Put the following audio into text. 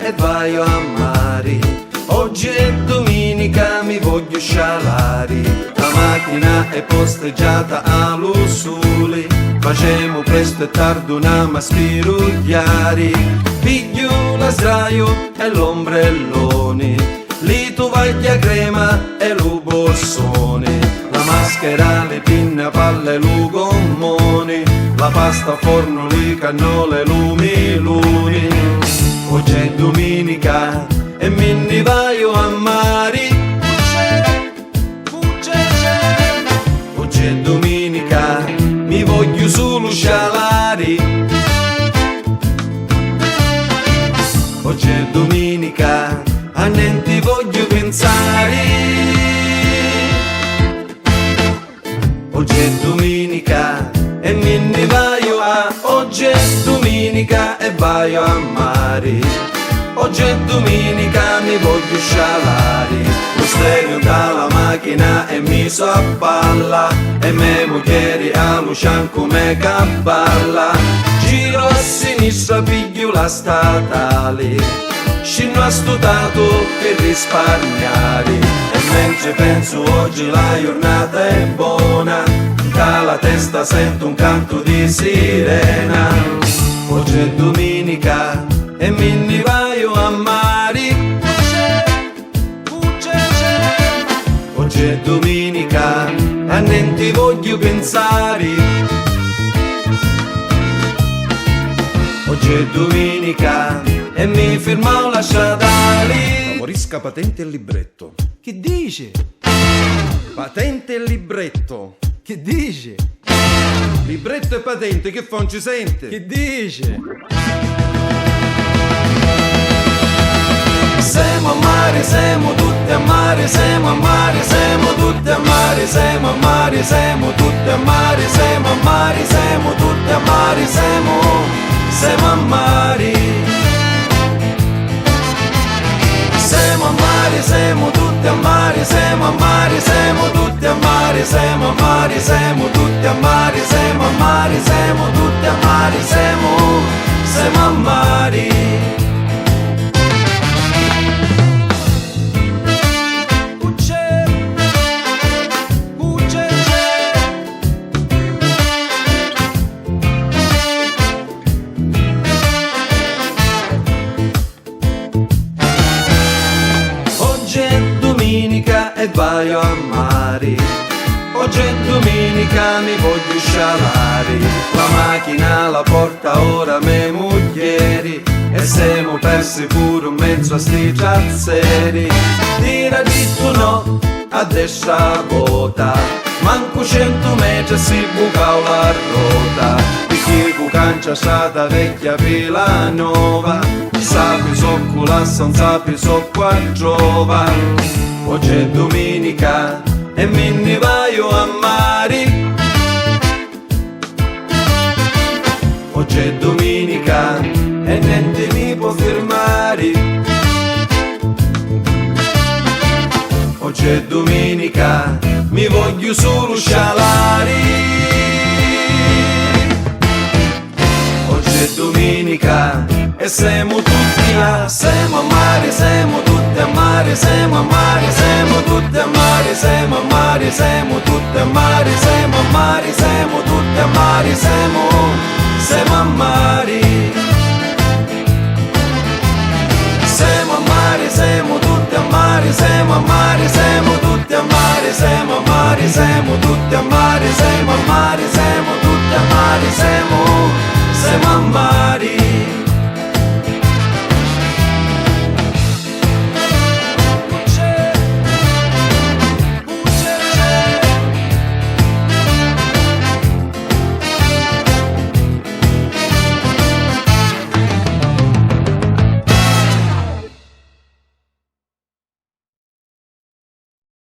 e vai a mare. Oggi è domenica, mi voglio scialare. La macchina è posteggiata allo sole. Facciamo presto e tardo una ma spirugliare. Piglio la sdraio e l'ombrellone, lì tovaglia crema e lo borsone, la maschera, le pinne, palle e lo gommone, la pasta a forno, le cannole e lo melone. Oggi è domenica e me ne vaio a mare. Oggi è domenica, mi voglio solo scialare. Oggi è domenica, a niente voglio pensare. Oggi è domenica e me ne vaio a. Oggi è domenica e vaio a mare. Oggi è domenica, mi voglio scialare. Lo stereo dalla macchina e mi so a palla, e me moglie a Lucian come caballa. Giro a sinistra, piglio la statale, scendo a studato per risparmiare. E mentre penso oggi la giornata è buona, dalla testa sento un canto di sirena. Oggi è domenica e me ne vaio a mare. Oggi è domenica, a niente voglio pensare. Oggi è domenica e mi fermo la stradale. Favorisca patente e libretto. Che dice? Patente e libretto. Che dice? Libretto e patente, che fa non ci sente? Che dice? Siamo a mare, siamo tutti a mare, siamo a mare, siamo tutti a mare, siamo a mare, siamo tutti a mare, siamo a mare, siamo tutti a mare, siamo a mare. Siamo a mare, siamo tutti a mare, siamo a mare, siamo tutti a mare, siamo a mare, siamo tutti a mare, siamo a mare, siamo tutti a mare, siamo a mare. E vaio a mare. Oggi è domenica, mi voglio scialare. La macchina la porta ora me moglieri, e siamo persi pure in mezzo a sti trazzeri. Tira ditto no, a destra vota, manco 100 metri si buca la ruota. Perché cancia stata vecchia pila nuova, sapi so culassa, non sapi so qua trova. Oggi è domenica e me ne vaio a mare. Oggi è domenica e niente mi può fermare. Oggi è domenica, mi voglio solo scialare. Oggi è domenica e siamo tutti a. Siamo a mare, siamo tutti a mare, siamo a mare, siamo tutti a mare, siamo a mare, siamo tutti a mare, siamo a mare, siamo tutti a mare, siamo a mare. Siamo a mare, siamo tutti a mare, siamo a mare, siamo tutti a mare, siamo a mare, siamo tutti a mare, siamo a mare, siamo tutti a mare, siamo a mare.